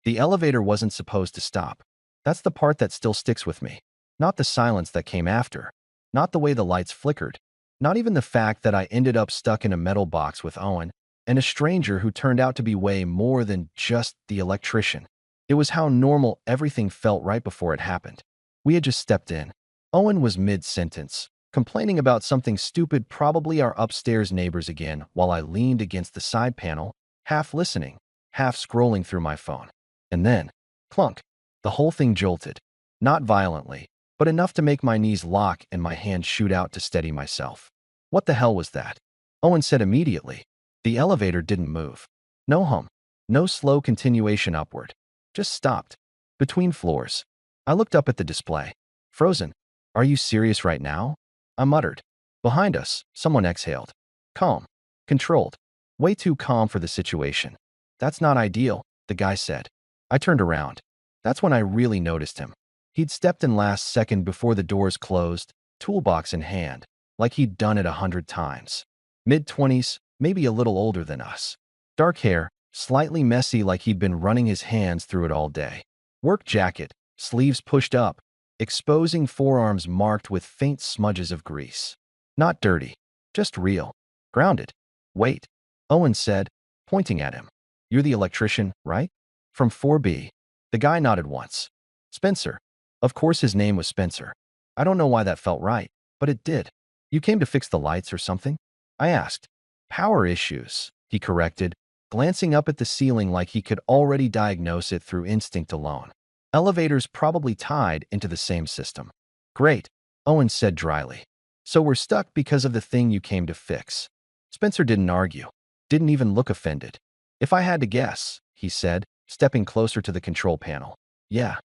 The elevator wasn't supposed to stop. That's the part that still sticks with me. Not the silence that came after. Not the way the lights flickered. Not even the fact that I ended up stuck in a metal box with Owen and a stranger who turned out to be way more than just the electrician. It was how normal everything felt right before it happened. We had just stepped in. Owen was mid-sentence, complaining about something stupid, probably our upstairs neighbors again, while I leaned against the side panel, half listening, half scrolling through my phone. And then, clunk, the whole thing jolted. Not violently, but enough to make my knees lock and my hands shoot out to steady myself. What the hell was that? Owen said immediately. The elevator didn't move. No hum. No slow continuation upward. Just stopped. Between floors. I looked up at the display. Frozen. Are you serious right now? I muttered. Behind us, someone exhaled. Calm. Controlled. Way too calm for the situation. That's not ideal, the guy said. I turned around. That's when I really noticed him. He'd stepped in last second before the doors closed, toolbox in hand, like he'd done it 100 times. Mid-20s, maybe a little older than us. Dark hair, slightly messy like he'd been running his hands through it all day. Work jacket, sleeves pushed up, exposing forearms marked with faint smudges of grease. Not dirty, just real. Grounded. Wait, Owen said, pointing at him. You're the electrician, right? From 4B. The guy nodded once. Spencer. Of course his name was Spencer. I don't know why that felt right, but it did. You came to fix the lights or something? I asked. Power issues, he corrected, glancing up at the ceiling like he could already diagnose it through instinct alone. Elevators probably tied into the same system. Great, Owen said dryly. So we're stuck because of the thing you came to fix. Spencer didn't argue, didn't even look offended. If I had to guess, he said, stepping closer to the control panel. Yeah.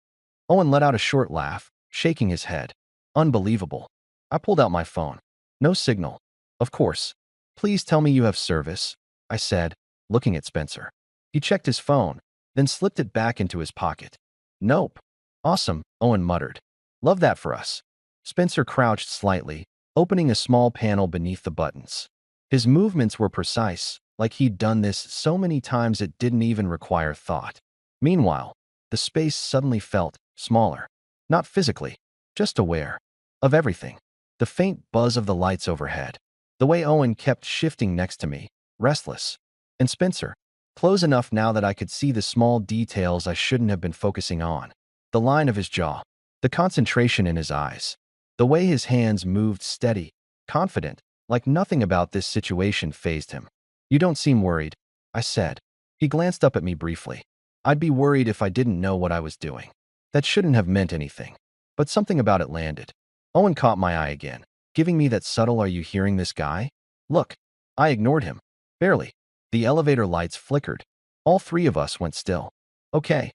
Owen let out a short laugh, shaking his head. Unbelievable. I pulled out my phone. No signal. Of course. Please tell me you have service, I said, looking at Spencer. He checked his phone, then slipped it back into his pocket. Nope. Awesome, Owen muttered. Love that for us. Spencer crouched slightly, opening a small panel beneath the buttons. His movements were precise, like he'd done this so many times it didn't even require thought. Meanwhile, the space suddenly felt smaller. Not physically, just aware. Of everything. The faint buzz of the lights overhead. The way Owen kept shifting next to me, restless. And Spencer, close enough now that I could see the small details I shouldn't have been focusing on. The line of his jaw. The concentration in his eyes. The way his hands moved steady, confident, like nothing about this situation fazed him. You don't seem worried, I said. He glanced up at me briefly. I'd be worried if I didn't know what I was doing. That shouldn't have meant anything. But something about it landed. Owen caught my eye again, giving me that subtle "are you hearing this guy?" Look. I ignored him. Barely. The elevator lights flickered. All three of us went still. Okay.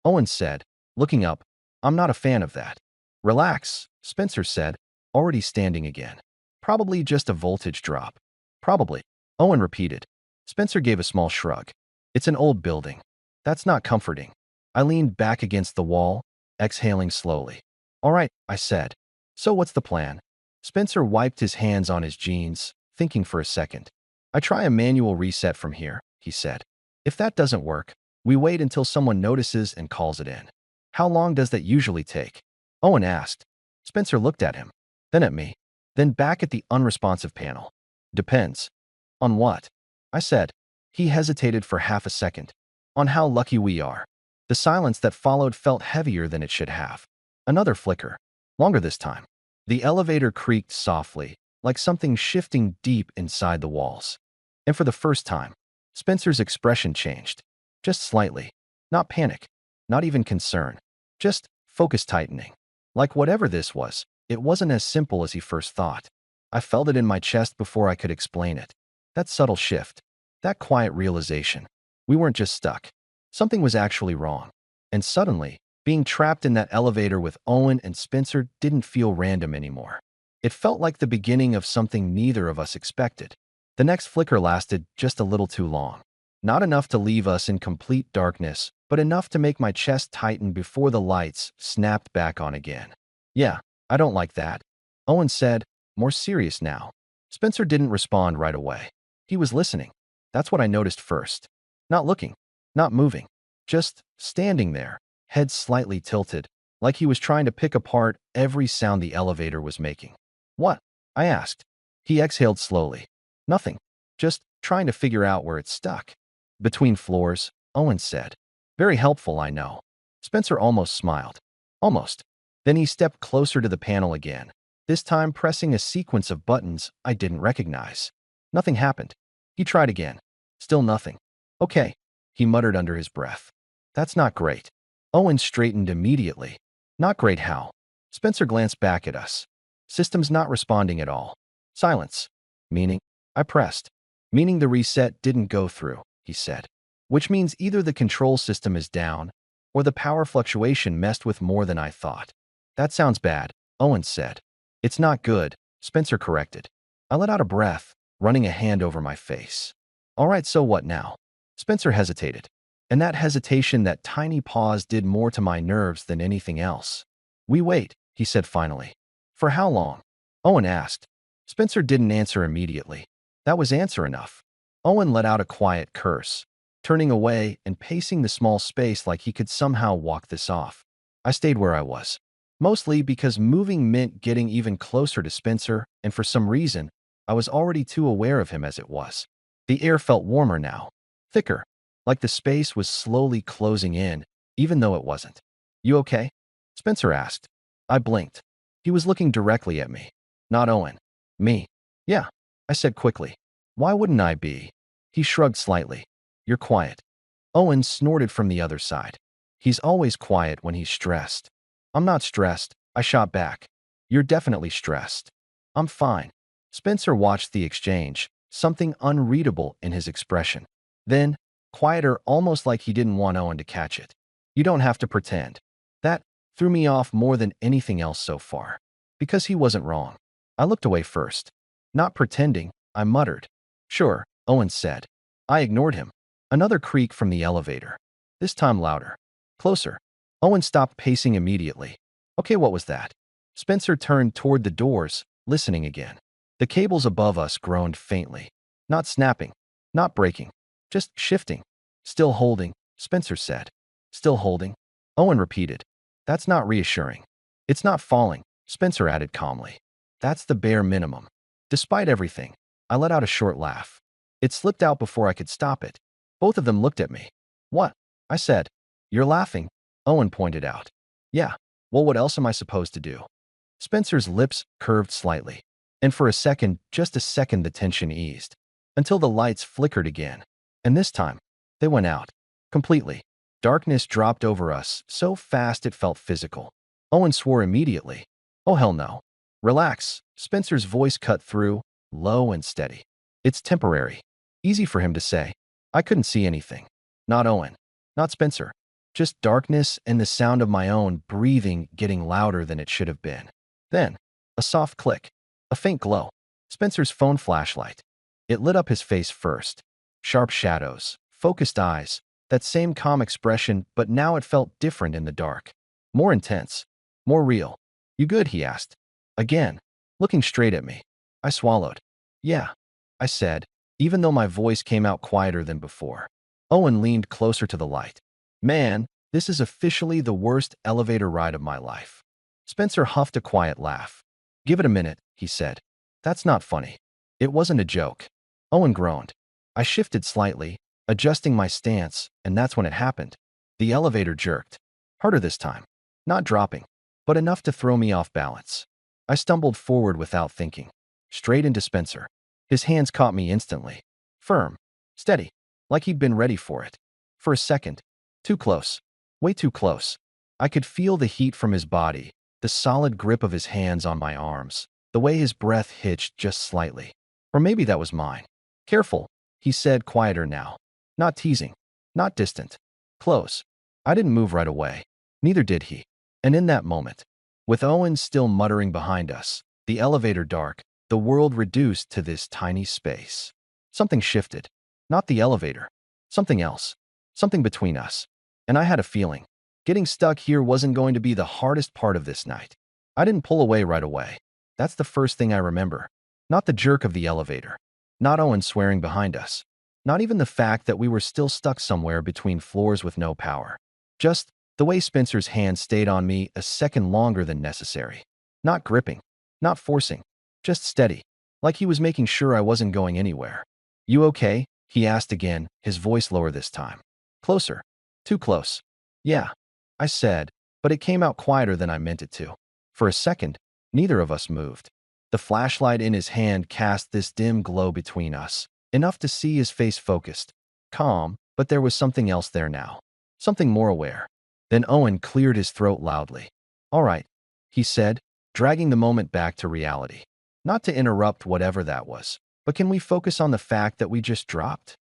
Owen said, looking up. I'm not a fan of that. Relax, Spencer said, already standing again. Probably just a voltage drop. Probably. Owen repeated. Spencer gave a small shrug. It's an old building. That's not comforting. I leaned back against the wall, exhaling slowly. All right, I said. So what's the plan? Spencer wiped his hands on his jeans, thinking for a second. I try a manual reset from here, he said. If that doesn't work, we wait until someone notices and calls it in. How long does that usually take? Owen asked. Spencer looked at him, then at me, then back at the unresponsive panel. Depends. On what? I said. He hesitated for half a second. On how lucky we are. The silence that followed felt heavier than it should have. Another flicker. Longer this time. The elevator creaked softly, like something shifting deep inside the walls. And for the first time, Spencer's expression changed. Just slightly. Not panic. Not even concern. Just focus tightening. Like whatever this was, it wasn't as simple as he first thought. I felt it in my chest before I could explain it. That subtle shift. That quiet realization. We weren't just stuck. Something was actually wrong. And suddenly, being trapped in that elevator with Owen and Spencer didn't feel random anymore. It felt like the beginning of something neither of us expected. The next flicker lasted just a little too long. Not enough to leave us in complete darkness, but enough to make my chest tighten before the lights snapped back on again. Yeah, I don't like that, Owen said, more serious now. Spencer didn't respond right away. He was listening. That's what I noticed first. Not looking. Not moving. just standing there, head slightly tilted, like he was trying to pick apart every sound the elevator was making. What? I asked. He exhaled slowly. Nothing. Just trying to figure out where it's stuck. Between floors, Owen said. Very helpful, I know. Spencer almost smiled. Almost. Then he stepped closer to the panel again, this time pressing a sequence of buttons I didn't recognize. Nothing happened. He tried again. Still nothing. Okay, he muttered under his breath. That's not great. Owen straightened immediately. Not great how? Spencer glanced back at us. System's not responding at all. Silence. Meaning? I pressed. Meaning the reset didn't go through, he said. Which means either the control system is down, or the power fluctuation messed with more than I thought. That sounds bad, Owen said. It's not good, Spencer corrected. I let out a breath, running a hand over my face. All right, so what now? Spencer hesitated. And that hesitation, that tiny pause, did more to my nerves than anything else. We wait, he said finally. For how long? Owen asked. Spencer didn't answer immediately. That was answer enough. Owen let out a quiet curse, turning away and pacing the small space like he could somehow walk this off. I stayed where I was. Mostly because moving meant getting even closer to Spencer, and for some reason, I was already too aware of him as it was. The air felt warmer now, thicker, like the space was slowly closing in, even though it wasn't. You okay? Spencer asked. I blinked. He was looking directly at me. Not Owen. Me. Yeah, I said quickly. Why wouldn't I be? He shrugged slightly. You're quiet. Owen snorted from the other side. He's always quiet when he's stressed. I'm not stressed, I shot back. You're definitely stressed. I'm fine. Spencer watched the exchange, something unreadable in his expression. Then, quieter, almost like he didn't want Owen to catch it. You don't have to pretend. That threw me off more than anything else so far. Because he wasn't wrong. I looked away first. Not pretending, I muttered. Sure, Owen said. I ignored him. Another creak from the elevator. This time louder. Closer. Owen stopped pacing immediately. Okay, what was that? Spencer turned toward the doors, listening again. The cables above us groaned faintly. Not snapping. Not breaking. Just shifting. Still holding, Spencer said. Still holding? Owen repeated. That's not reassuring. It's not falling, Spencer added calmly. That's the bare minimum. Despite everything, I let out a short laugh. It slipped out before I could stop it. Both of them looked at me. What? I said. You're laughing, Owen pointed out. Yeah, well, what else am I supposed to do? Spencer's lips curved slightly. And for a second, just a second, the tension eased. Until the lights flickered again. And this time, they went out. Completely. Darkness dropped over us, so fast it felt physical. Owen swore immediately. Oh, hell no. Relax, Spencer's voice cut through, low and steady. It's temporary. Easy for him to say. I couldn't see anything. Not Owen. Not Spencer. Just darkness and the sound of my own breathing getting louder than it should have been. Then, a soft click. A faint glow. Spencer's phone flashlight. It lit up his face first. Sharp shadows, focused eyes, that same calm expression, but now it felt different in the dark. More intense. More real. You good? He asked. Again, looking straight at me. I swallowed. Yeah, I said, even though my voice came out quieter than before. Owen leaned closer to the light. Man, this is officially the worst elevator ride of my life. Spencer huffed a quiet laugh. Give it a minute, he said. That's not funny. It wasn't a joke. Owen groaned. I shifted slightly, adjusting my stance, and that's when it happened. The elevator jerked. Harder this time. Not dropping, but enough to throw me off balance. I stumbled forward without thinking. Straight into Spencer. His hands caught me instantly. Firm. Steady. Like he'd been ready for it. For a second. Too close. Way too close. I could feel the heat from his body, the solid grip of his hands on my arms, the way his breath hitched just slightly. Or maybe that was mine. Careful, he said, quieter now. Not teasing. Not distant. Close. I didn't move right away. Neither did he. And in that moment, with Owen still muttering behind us, the elevator dark, the world reduced to this tiny space. Something shifted. Not the elevator. Something else. Something between us. And I had a feeling. Getting stuck here wasn't going to be the hardest part of this night. I didn't pull away right away. That's the first thing I remember. Not the jerk of the elevator. Not Owen swearing behind us. Not even the fact that we were still stuck somewhere between floors with no power. Just the way Spencer's hand stayed on me a second longer than necessary. Not gripping, not forcing, just steady, like he was making sure I wasn't going anywhere. "You okay?" he asked again, his voice lower this time. Closer. Too close. "Yeah," I said, but it came out quieter than I meant it to. For a second, neither of us moved. The flashlight in his hand cast this dim glow between us, enough to see his face focused, calm, but there was something else there now. Something more aware. Then Owen cleared his throat loudly. "All right," he said, dragging the moment back to reality. "Not to interrupt whatever that was, but can we focus on the fact that we just dropped?"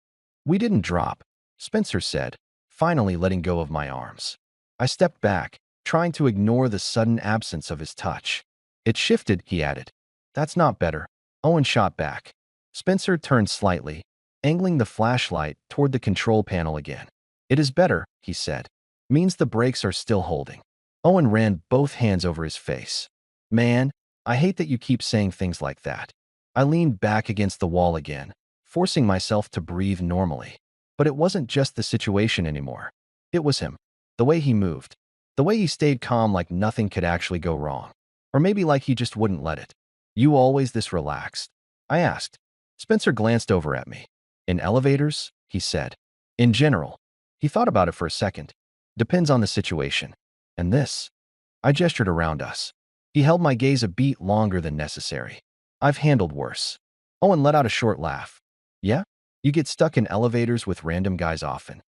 "We didn't drop," Spencer said, finally letting go of my arms. I stepped back, trying to ignore the sudden absence of his touch. "It shifted," he added. "That's not better." Owen shot back. Spencer turned slightly, angling the flashlight toward the control panel again. "It is better," he said. "Means the brakes are still holding." Owen ran both hands over his face. "Man, I hate that you keep saying things like that." I leaned back against the wall again, forcing myself to breathe normally. But it wasn't just the situation anymore. It was him. The way he moved. The way he stayed calm like nothing could actually go wrong. Or maybe like he just wouldn't let it. "You always this relaxed?" I asked. Spencer glanced over at me. "In elevators?" he said. "In general." He thought about it for a second. "Depends on the situation. And this?" I gestured around us. He held my gaze a beat longer than necessary. "I've handled worse." Owen let out a short laugh. "Yeah? You get stuck in elevators with random guys often?"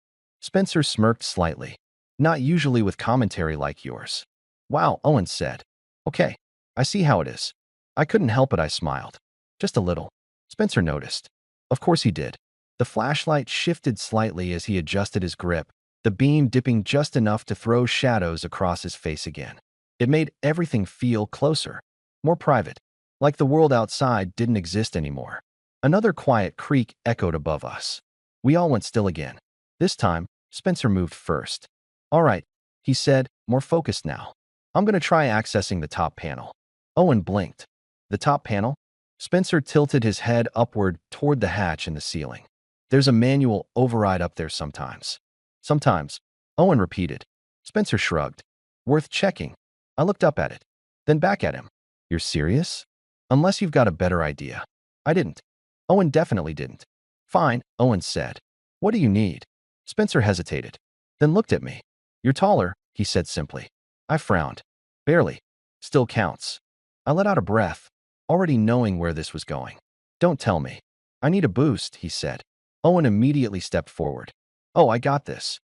Spencer smirked slightly. "Not usually with commentary like yours." "Wow," Owen said. "Okay, I see how it is." I couldn't help it, I smiled. "Just a little." Spencer noticed. Of course he did. The flashlight shifted slightly as he adjusted his grip, the beam dipping just enough to throw shadows across his face again. It made everything feel closer, more private, like the world outside didn't exist anymore. Another quiet creak echoed above us. We all went still again. This time, Spencer moved first. "All right," he said, more focused now. "I'm going to try accessing the top panel." Owen blinked. "The top panel?" Spencer tilted his head upward toward the hatch in the ceiling. "There's a manual override up there sometimes." "Sometimes," Owen repeated. Spencer shrugged. "Worth checking." I looked up at it, then back at him. "You're serious?" "Unless you've got a better idea." I didn't. Owen definitely didn't. "Fine," Owen said. "What do you need?" Spencer hesitated, then looked at me. "You're taller," he said simply. I frowned. "Barely. Still counts." I let out a breath, already knowing where this was going. "Don't tell me." "I need a boost," he said. Owen immediately stepped forward. "Oh, I got this."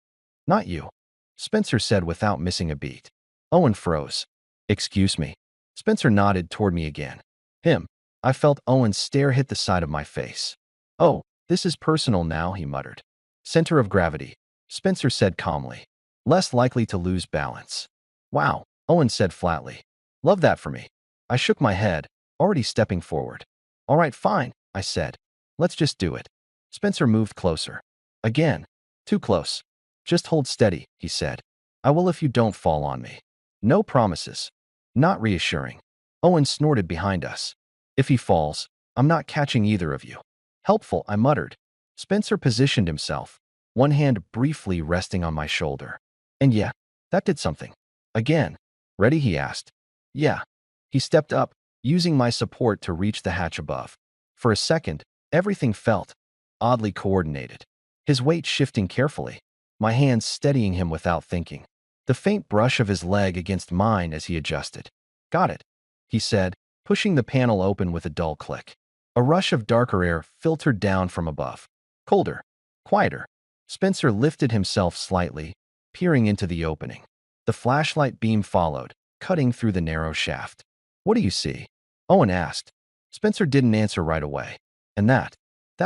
"Not you," Spencer said without missing a beat. Owen froze. "Excuse me." Spencer nodded toward me again. "Him." I felt Owen's stare hit the side of my face. "Oh, this is personal now," he muttered. "Center of gravity," Spencer said calmly. "Less likely to lose balance." "Wow," Owen said flatly. "Love that for me." I shook my head, already stepping forward. "All right, fine," I said. "Let's just do it." Spencer moved closer. Again. Too close. "Just hold steady," he said. "I will if you don't fall on me." No promises. Not reassuring. Owen snorted behind us. "If he falls, I'm not catching either of you." "Helpful," I muttered. Spencer positioned himself, one hand briefly resting on my shoulder. And yeah, that did something. Again. "Ready?" he asked. "Yeah." He stepped up, using my support to reach the hatch above. For a second, everything felt oddly coordinated. His weight shifting carefully, my hands steadying him without thinking. The faint brush of his leg against mine as he adjusted. "Got it," he said, pushing the panel open with a dull click. A rush of darker air filtered down from above. Colder. Quieter. Spencer lifted himself slightly, peering into the opening. The flashlight beam followed, cutting through the narrow shaft. "What do you see?" Owen asked. Spencer didn't answer right away. And that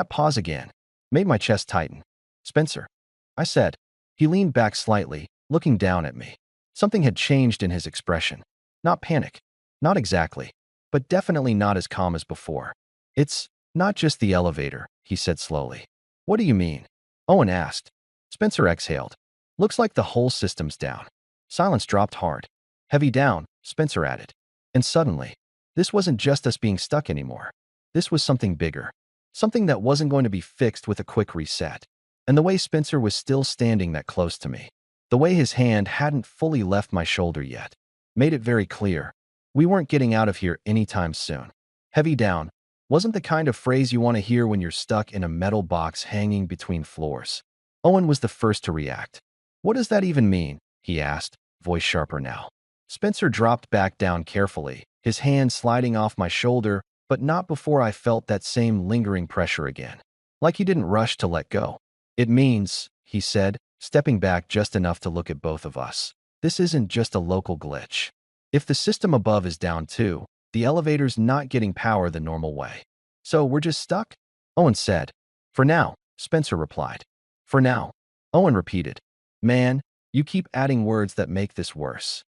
pause again, made my chest tighten. "Spencer," I said. He leaned back slightly, looking down at me. Something had changed in his expression. Not panic. Not exactly. But definitely not as calm as before. "It's not just the elevator," he said slowly. "What do you mean?" Owen asked. Spencer exhaled. "Looks like the whole system's down." Silence dropped hard. "Heavy down," Spencer added. And suddenly, this wasn't just us being stuck anymore. This was something bigger. something that wasn't going to be fixed with a quick reset. And the way Spencer was still standing that close to me, the way his hand hadn't fully left my shoulder yet, made it very clear. We weren't getting out of here anytime soon. Heavy down wasn't the kind of phrase you want to hear when you're stuck in a metal box hanging between floors. Owen was the first to react. "What does that even mean?" he asked, voice sharper now. Spencer dropped back down carefully, his hand sliding off my shoulder, but not before I felt that same lingering pressure again. Like he didn't rush to let go. "It means," he said, stepping back just enough to look at both of us, "this isn't just a local glitch. If the system above is down too, the elevator's not getting power the normal way. So we're just stuck?" Owen said. "For now," Spencer replied. "For now," Owen repeated. "Man, you keep adding words that make this worse."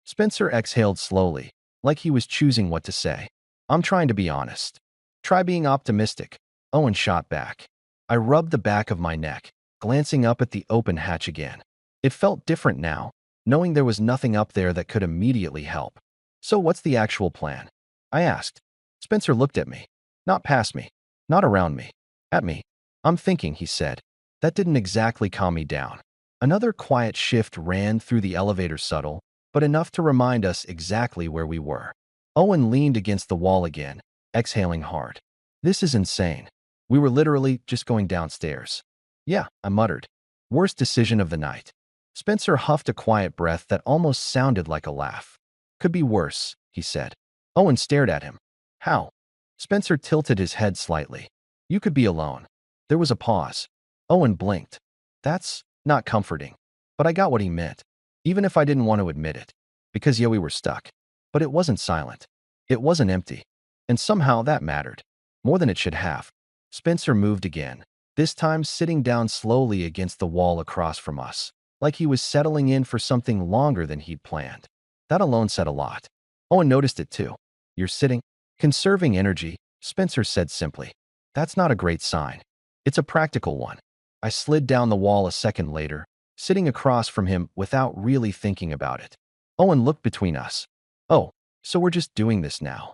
Spencer exhaled slowly, like he was choosing what to say. "I'm trying to be honest." "Try being optimistic," Owen shot back. I rubbed the back of my neck, glancing up at the open hatch again. It felt different now, knowing there was nothing up there that could immediately help. "So what's the actual plan?" I asked. Spencer looked at me. Not past me. Not around me. At me. "I'm thinking," he said. That didn't exactly calm me down. Another quiet shift ran through the elevator, subtle, but enough to remind us exactly where we were. Owen leaned against the wall again, exhaling hard. "This is insane. We were literally just going downstairs." "Yeah," I muttered. "Worst decision of the night." Spencer huffed a quiet breath that almost sounded like a laugh. "Could be worse," he said. Owen stared at him. "How?" Spencer tilted his head slightly. "You could be alone." There was a pause. Owen blinked. "That's not comforting." But I got what he meant, even if I didn't want to admit it. Because yeah, we were stuck. But it wasn't silent. It wasn't empty. And somehow that mattered. More than it should have. Spencer moved again, this time sitting down slowly against the wall across from us, like he was settling in for something longer than he'd planned. That alone said a lot. Owen noticed it too. "You're sitting, conserving energy," Spencer said simply. "That's not a great sign. It's a practical one." I slid down the wall a second later, sitting across from him without really thinking about it. Owen looked between us. "Oh, so we're just doing this now."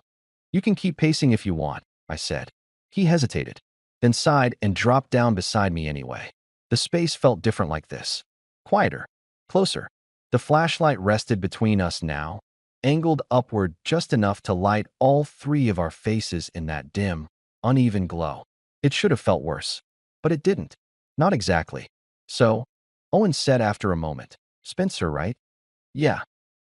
"You can keep pacing if you want," I said. He hesitated, then sighed and dropped down beside me anyway. The space felt different like this. Quieter. Closer. The flashlight rested between us now, angled upward just enough to light all three of our faces in that dim, uneven glow. It should have felt worse. But it didn't. Not exactly. "So," Owen said after a moment. "Spencer, right?" "Yeah."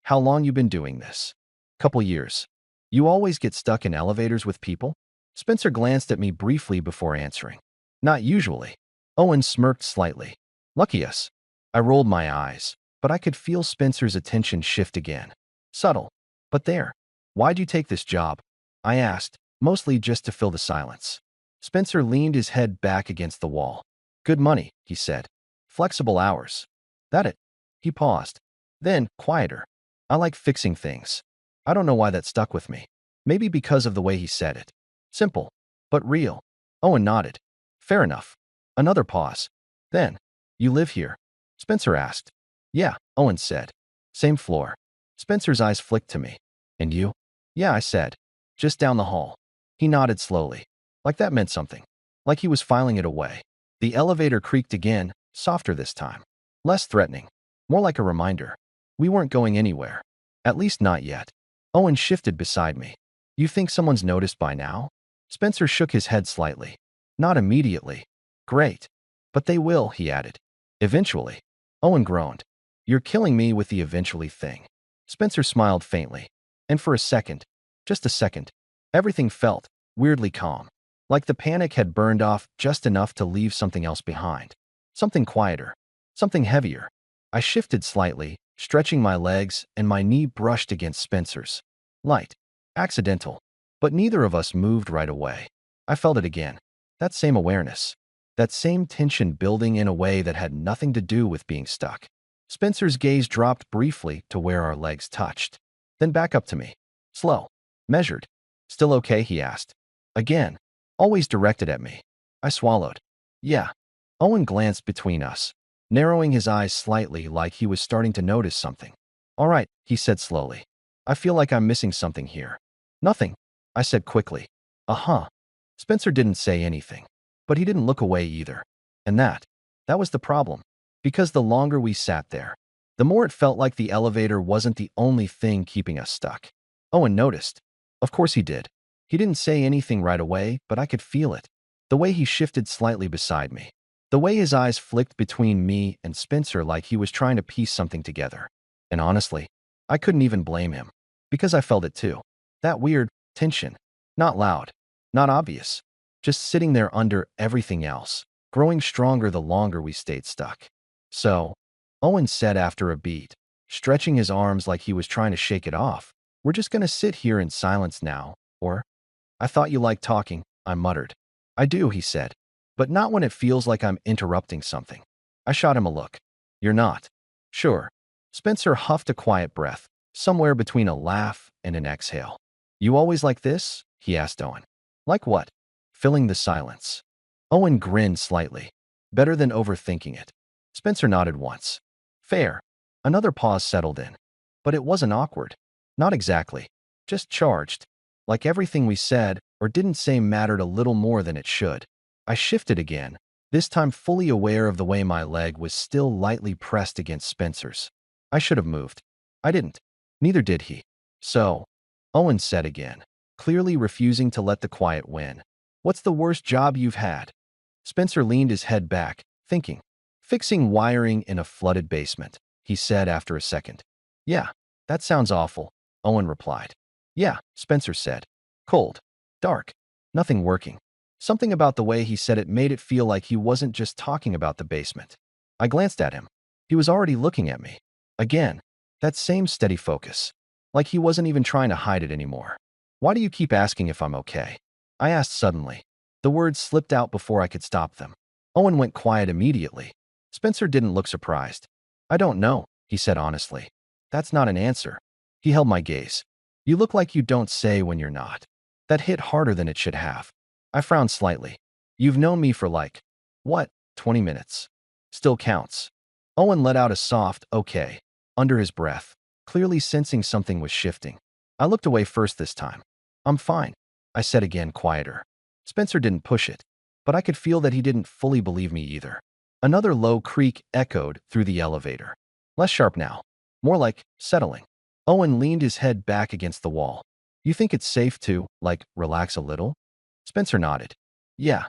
"How long you been doing this?" "Couple years." "You always get stuck in elevators with people?" Spencer glanced at me briefly before answering. "Not usually." Owen smirked slightly. "Lucky us." I rolled my eyes, but I could feel Spencer's attention shift again. Subtle. But there. "Why'd you take this job?" I asked, mostly just to fill the silence. Spencer leaned his head back against the wall. "Good money," he said. "Flexible hours." "That it?" He paused. Then, quieter. "I like fixing things." I don't know why that stuck with me. Maybe because of the way he said it. Simple, but real. Owen nodded. "Fair enough." Another pause. Then, "You live here?" Spencer asked. "Yeah," Owen said. "Same floor." Spencer's eyes flicked to me. "And you?" "Yeah," I said. "Just down the hall." He nodded slowly. Like that meant something. Like he was filing it away. The elevator creaked again, softer this time. Less threatening. More like a reminder. We weren't going anywhere. At least not yet. Owen shifted beside me. "You think someone's noticed by now?" Spencer shook his head slightly. "Not immediately." "Great. But they will," he added. "Eventually." Owen groaned. "You're killing me with the eventually thing." Spencer smiled faintly. And for a second, just a second, everything felt weirdly calm. Like the panic had burned off just enough to leave something else behind. Something quieter. Something heavier. I shifted slightly, stretching my legs, and my knee brushed against Spencer's. Light. Accidental. But neither of us moved right away. I felt it again. That same awareness. That same tension building in a way that had nothing to do with being stuck. Spencer's gaze dropped briefly to where our legs touched. Then back up to me. Slow. Measured. "Still okay?" he asked. Again. Always directed at me. I swallowed. "Yeah." Owen glanced between us, narrowing his eyes slightly like he was starting to notice something. "All right," he said slowly. "I feel like I'm missing something here." "Nothing," I said quickly. "Uh-huh." Spencer didn't say anything, but he didn't look away either. And that was the problem. Because the longer we sat there, the more it felt like the elevator wasn't the only thing keeping us stuck. Owen noticed. Of course he did. He didn't say anything right away, but I could feel it. The way he shifted slightly beside me. The way his eyes flicked between me and Spencer like he was trying to piece something together. And honestly, I couldn't even blame him. Because I felt it too. That weird tension. Not loud. Not obvious. Just sitting there under everything else, growing stronger the longer we stayed stuck. So, Owen said after a beat, stretching his arms like he was trying to shake it off, "We're just gonna sit here in silence now, or?" "I thought you liked talking," I muttered. "I do," he said, "but not when it feels like I'm interrupting something." I shot him a look. "You're not." "Sure." Spencer huffed a quiet breath, somewhere between a laugh and an exhale. "You always like this?" he asked Owen. "Like what?" Filling the silence. Owen grinned slightly. "Better than overthinking it." Spencer nodded once. "Fair." Another pause settled in. But it wasn't awkward. Not exactly. Just charged. Like everything we said or didn't say mattered a little more than it should. I shifted again, this time fully aware of the way my leg was still lightly pressed against Spencer's. I should have moved. I didn't. Neither did he. "So," Owen said again, clearly refusing to let the quiet win. "What's the worst job you've had?" Spencer leaned his head back, thinking. "Fixing wiring in a flooded basement," he said after a second. "Yeah, that sounds awful," Owen replied. "Yeah," Spencer said. "Cold. Dark. Nothing working." Something about the way he said it made it feel like he wasn't just talking about the basement. I glanced at him. He was already looking at me. Again, that same steady focus. Like he wasn't even trying to hide it anymore. "Why do you keep asking if I'm okay?" I asked suddenly. The words slipped out before I could stop them. Owen went quiet immediately. Spencer didn't look surprised. "I don't know," he said honestly. "That's not an answer." He held my gaze. "You look like you don't say when you're not." That hit harder than it should have. I frowned slightly. "You've known me for like, what, 20 minutes? Still counts." Owen let out a soft, "okay," under his breath, clearly sensing something was shifting. I looked away first this time. "I'm fine," I said again, quieter. Spencer didn't push it, but I could feel that he didn't fully believe me either. Another low creak echoed through the elevator. Less sharp now. More like settling. Owen leaned his head back against the wall. "You think it's safe to, like, relax a little?" Spencer nodded. "Yeah."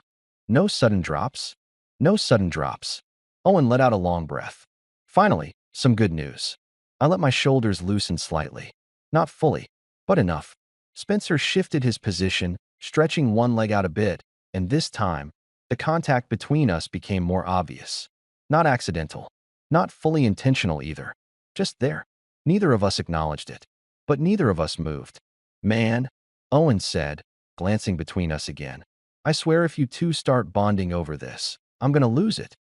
"No sudden drops?" "No sudden drops." Owen let out a long breath. "Finally, some good news." I let my shoulders loosen slightly. Not fully, but enough. Spencer shifted his position, stretching one leg out a bit, and this time, the contact between us became more obvious. Not accidental. Not fully intentional either. Just there. Neither of us acknowledged it. But neither of us moved. "Man," Owen said, glancing between us again. "I swear if you two start bonding over this, I'm gonna lose it."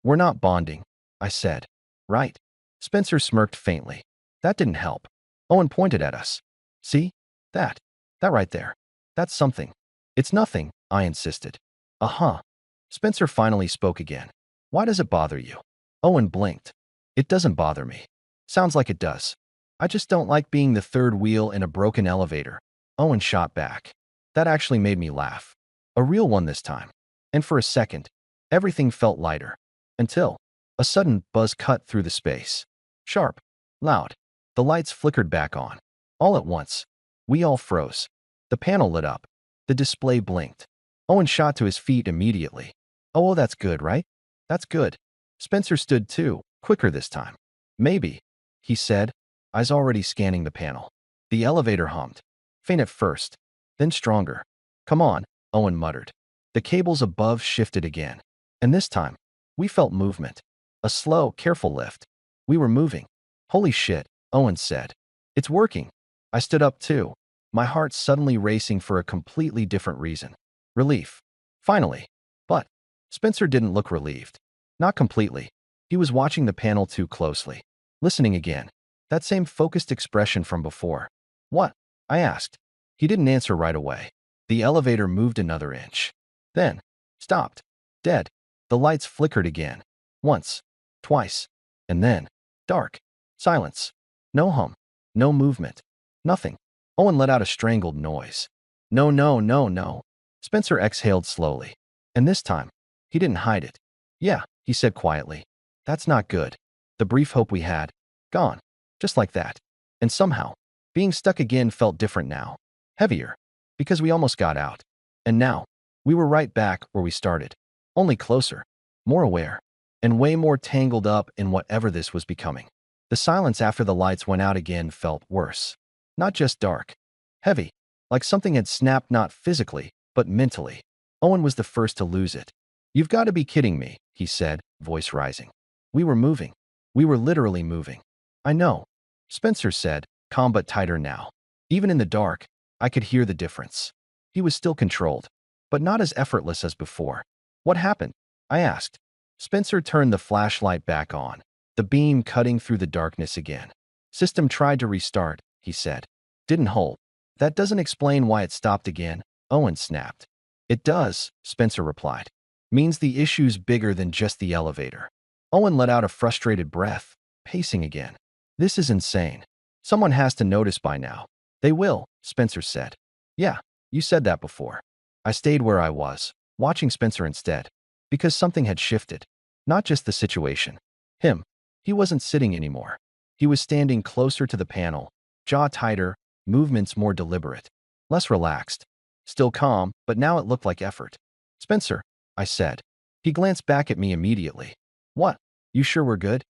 "We're not bonding," I said. "Right?" Spencer smirked faintly. That didn't help. Owen pointed at us. "See? That. That right there. That's something." "It's nothing," I insisted. "Uh-huh." Spencer finally spoke again. "Why does it bother you?" Owen blinked. "It doesn't bother me." "Sounds like it does." "I just don't like being the third wheel in a broken elevator." Owen shot back. That actually made me laugh. A real one this time. And for a second, everything felt lighter. Until a sudden buzz cut through the space. Sharp. Loud. The lights flickered back on. All at once. We all froze. The panel lit up. The display blinked. Owen shot to his feet immediately. "Oh, that's good, right? That's good." Spencer stood too, quicker this time. "Maybe," he said, eyes already scanning the panel. The elevator hummed. Faint at first, then stronger. "Come on," Owen muttered. The cables above shifted again. And this time, we felt movement. A slow, careful lift. We were moving. "Holy shit," Owen said. "It's working." I stood up too, my heart suddenly racing for a completely different reason. Relief. Finally. But Spencer didn't look relieved. Not completely. He was watching the panel too closely. Listening again. That same focused expression from before. "What?" I asked. He didn't answer right away. The elevator moved another inch. Then stopped. Dead. The lights flickered again. Once. Twice. And then dark. Silence. No hum. No movement. Nothing. Owen let out a strangled noise. "No, no, no, no." Spencer exhaled slowly. And this time, he didn't hide it. Yeah, he said quietly. That's not good. The brief hope we had, gone. Just like that. And somehow, being stuck again felt different now. Heavier. Because we almost got out. And now, we were right back where we started. Only closer. More aware. And way more tangled up in whatever this was becoming. The silence after the lights went out again felt worse. Not just dark. Heavy. Like something had snapped not physically, but mentally. Owen was the first to lose it. You've got to be kidding me, he said, voice rising. We were moving. We were literally moving. I know. Spencer said, calm but tighter now. Even in the dark, I could hear the difference. He was still controlled, but not as effortless as before. What happened? I asked. Spencer turned the flashlight back on, the beam cutting through the darkness again. System tried to restart, he said. Didn't hold. That doesn't explain why it stopped again, Owen snapped. It does, Spencer replied. Means the issue's bigger than just the elevator. Owen let out a frustrated breath, pacing again. This is insane. Someone has to notice by now. They will, Spencer said. Yeah, you said that before. I stayed where I was, watching Spencer instead, because something had shifted. Not just the situation. Him. He wasn't sitting anymore. He was standing closer to the panel, jaw tighter, movements more deliberate. Less relaxed. Still calm, but now it looked like effort. Spencer, I said. He glanced back at me immediately. What? You sure we're good?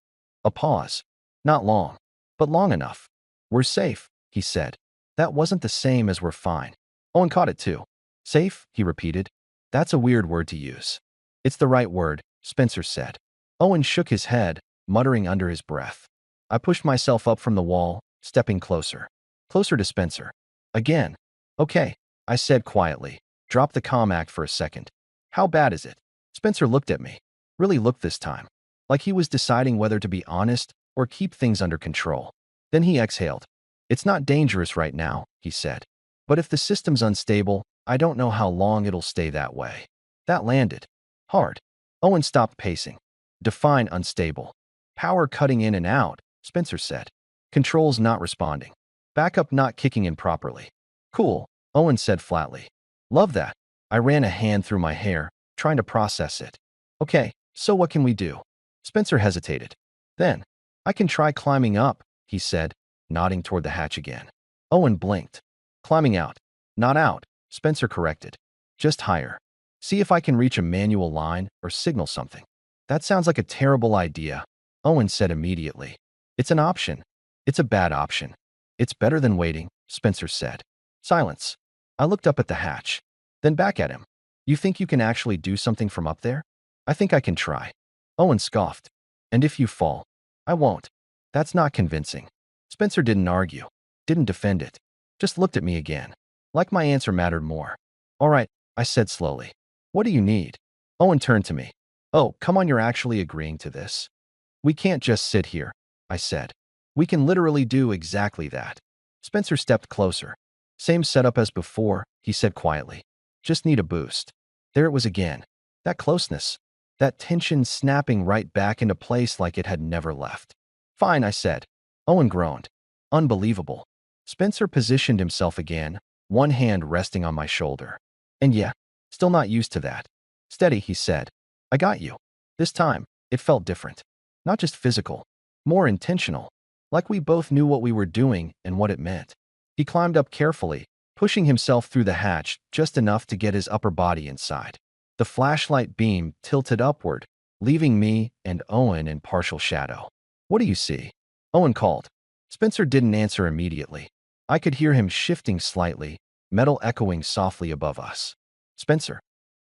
A pause. Not long, but long enough. We're safe, he said. That wasn't the same as we're fine. Owen caught it too. Safe, he repeated. That's a weird word to use. It's the right word, Spencer said. Owen shook his head, muttering under his breath. I pushed myself up from the wall, stepping closer. Closer to Spencer. Again. Okay, I said quietly. Drop the comm act for a second. How bad is it? Spencer looked at me. Really looked this time. Like he was deciding whether to be honest or keep things under control. Then he exhaled. It's not dangerous right now, he said. But if the system's unstable, I don't know how long it'll stay that way. That landed. Hard. Owen stopped pacing. Define unstable. Power cutting in and out, Spencer said. Controls not responding. Backup not kicking in properly. Cool, Owen said flatly. Love that. I ran a hand through my hair, trying to process it. Okay, so what can we do? Spencer hesitated. Then, I can try climbing up, he said, nodding toward the hatch again. Owen blinked. Climbing out. Not out, Spencer corrected. Just higher. See if I can reach a manual line or signal something. That sounds like a terrible idea, Owen said immediately. It's an option. It's a bad option. It's better than waiting, Spencer said. Silence. I looked up at the hatch, then back at him. You think you can actually do something from up there? I think I can try. Owen scoffed. And if you fall? I won't. That's not convincing. Spencer didn't argue, didn't defend it, just looked at me again. Like my answer mattered more. All right, I said slowly. What do you need? Owen turned to me. Oh, come on, you're actually agreeing to this. We can't just sit here, I said. We can literally do exactly that. Spencer stepped closer. Same setup as before, he said quietly. Just need a boost. There it was again. That closeness. That tension snapping right back into place like it had never left. Fine, I said. Owen groaned. Unbelievable. Spencer positioned himself again, one hand resting on my shoulder. And yeah, still not used to that. Steady, he said. I got you. This time, it felt different. Not just physical. More intentional. Like we both knew what we were doing and what it meant. He climbed up carefully, pushing himself through the hatch just enough to get his upper body inside. The flashlight beam tilted upward, leaving me and Owen in partial shadow. What do you see? Owen called. Spencer didn't answer immediately. I could hear him shifting slightly, metal echoing softly above us. Spencer.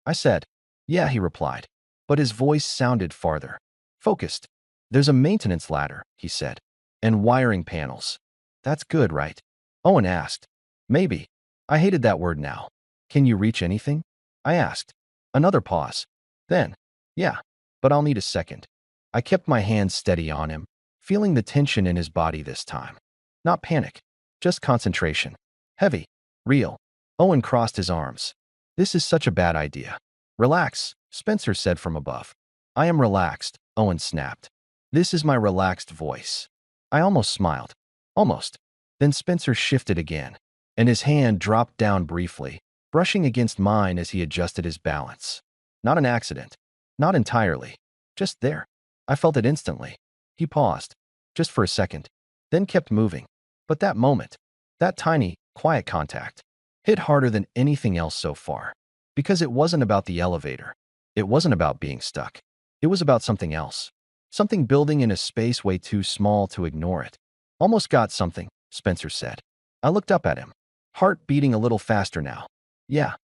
I said. Yeah, he replied. But his voice sounded farther. Focused. There's a maintenance ladder, he said. And wiring panels. That's good, right? Owen asked. Maybe. I hated that word now. Can you reach anything? I asked. Another pause. Then. Yeah. But I'll need a second. I kept my hands steady on him, feeling the tension in his body this time. Not panic. Just concentration. Heavy. Real. Owen crossed his arms. This is such a bad idea. Relax, Spencer said from above. I am relaxed, Owen snapped. This is my relaxed voice. I almost smiled. Almost. Then Spencer shifted again, and his hand dropped down briefly, brushing against mine as he adjusted his balance. Not an accident. Not entirely. Just there. I felt it instantly. He paused, just for a second, then kept moving. But that moment, that tiny, quiet contact, hit harder than anything else so far. Because it wasn't about the elevator. It wasn't about being stuck. It was about something else. Something building in a space way too small to ignore it. Almost got something, Spencer said. I looked up at him, heart beating a little faster now. Yeah.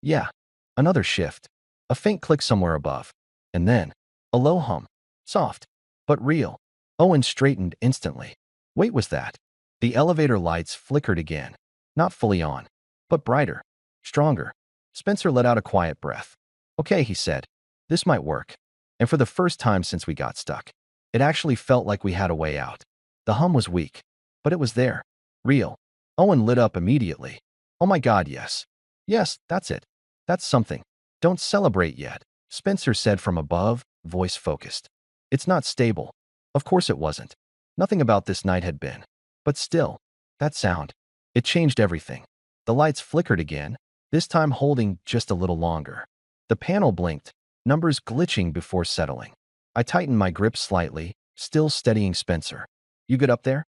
Yeah. Another shift. A faint click somewhere above. And then, a low hum. Soft, but real. Owen straightened instantly. Wait, was that? The elevator lights flickered again. Not fully on, but brighter. Stronger. Spencer let out a quiet breath. Okay, he said. This might work. And for the first time since we got stuck, it actually felt like we had a way out. The hum was weak, but it was there. Real. Owen lit up immediately. Oh my God, yes. Yes, that's it. That's something. Don't celebrate yet, Spencer said from above, voice focused. It's not stable. Of course it wasn't. Nothing about this night had been. But still, that sound. It changed everything. The lights flickered again, this time holding just a little longer. The panel blinked, numbers glitching before settling. I tightened my grip slightly, still steadying Spencer. You good up there?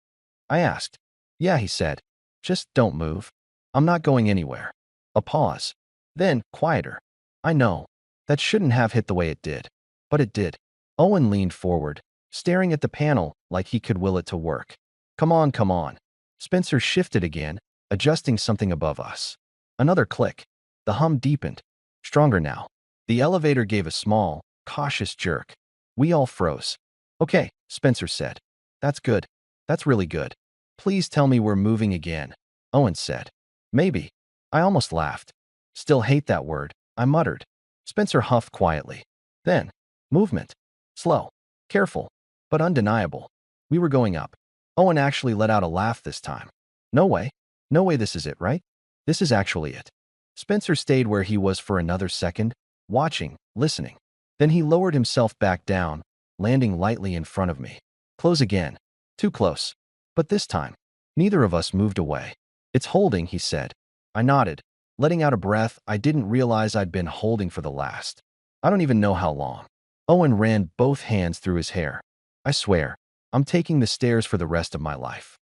I asked. Yeah, he said. Just don't move. I'm not going anywhere. A pause. Then, quieter. I know. That shouldn't have hit the way it did. But it did. Owen leaned forward, staring at the panel like he could will it to work. Come on, come on. Spencer shifted again, adjusting something above us. Another click. The hum deepened. Stronger now. The elevator gave a small, cautious jerk. We all froze. Okay, Spencer said. That's good. That's really good. Please tell me we're moving again, Owen said. Maybe. I almost laughed. Still hate that word, I muttered. Spencer huffed quietly. Then, movement. Slow. Careful. But undeniable. We were going up. Owen actually let out a laugh this time. No way. No way this is it, right? This is actually it. Spencer stayed where he was for another second, watching, listening. Then he lowered himself back down, landing lightly in front of me. Close again. Too close. But this time, neither of us moved away. It's holding, he said. I nodded, letting out a breath I didn't realize I'd been holding for the last. I don't even know how long. Owen ran both hands through his hair. I swear, I'm taking the stairs for the rest of my life.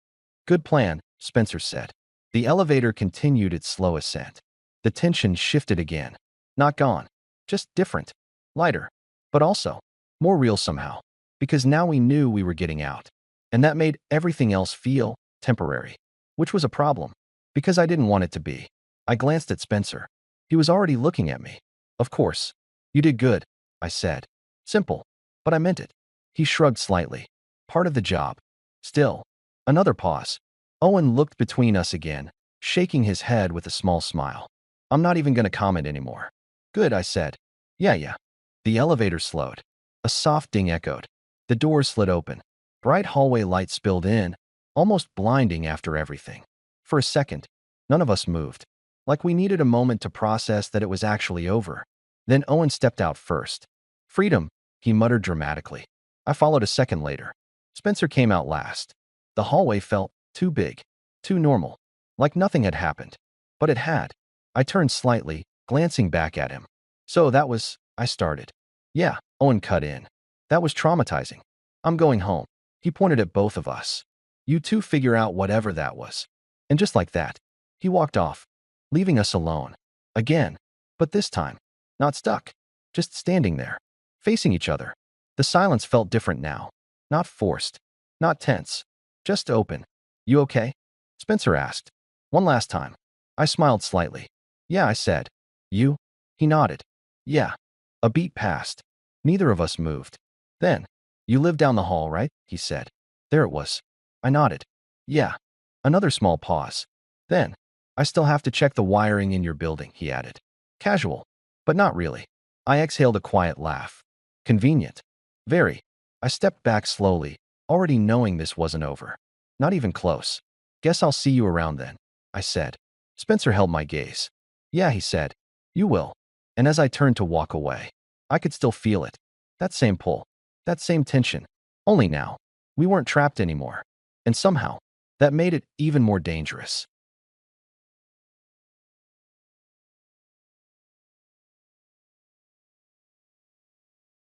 Good plan, Spencer said. The elevator continued its slow ascent. The tension shifted again. Not gone. Just different. Lighter. But also, more real somehow. Because now we knew we were getting out. And that made everything else feel temporary. Which was a problem. Because I didn't want it to be. I glanced at Spencer. He was already looking at me. Of course. You did good, I said. Simple. But I meant it. He shrugged slightly. Part of the job. Still. Another pause. Owen looked between us again, shaking his head with a small smile. I'm not even going to comment anymore. Good, I said. Yeah. The elevator slowed. A soft ding echoed. The doors slid open. Bright hallway light spilled in, almost blinding after everything. For a second, none of us moved. Like we needed a moment to process that it was actually over. Then Owen stepped out first. Freedom, he muttered dramatically. I followed a second later. Spencer came out last. The hallway felt too big, too normal, like nothing had happened. But it had. I turned slightly, glancing back at him. So that was, I started. Yeah, Owen cut in. That was traumatizing. I'm going home. He pointed at both of us. You two figure out whatever that was. And just like that, he walked off, leaving us alone. Again. But this time, not stuck. Just standing there, facing each other. The silence felt different now. Not forced. Not tense. Just open. You okay? Spencer asked. One last time. I smiled slightly. Yeah, I said. You? He nodded. Yeah. A beat passed. Neither of us moved. Then, you live down the hall, right? He said. There it was. I nodded. Yeah. Another small pause. Then, I still have to check the wiring in your building, he added. Casual. But not really. I exhaled a quiet laugh. Convenient. Very. I stepped back slowly, already knowing this wasn't over. Not even close. Guess I'll see you around then, I said. Spencer held my gaze. Yeah, he said. You will. And as I turned to walk away, I could still feel it. That same pull. That same tension. Only now, we weren't trapped anymore. And somehow, that made it even more dangerous.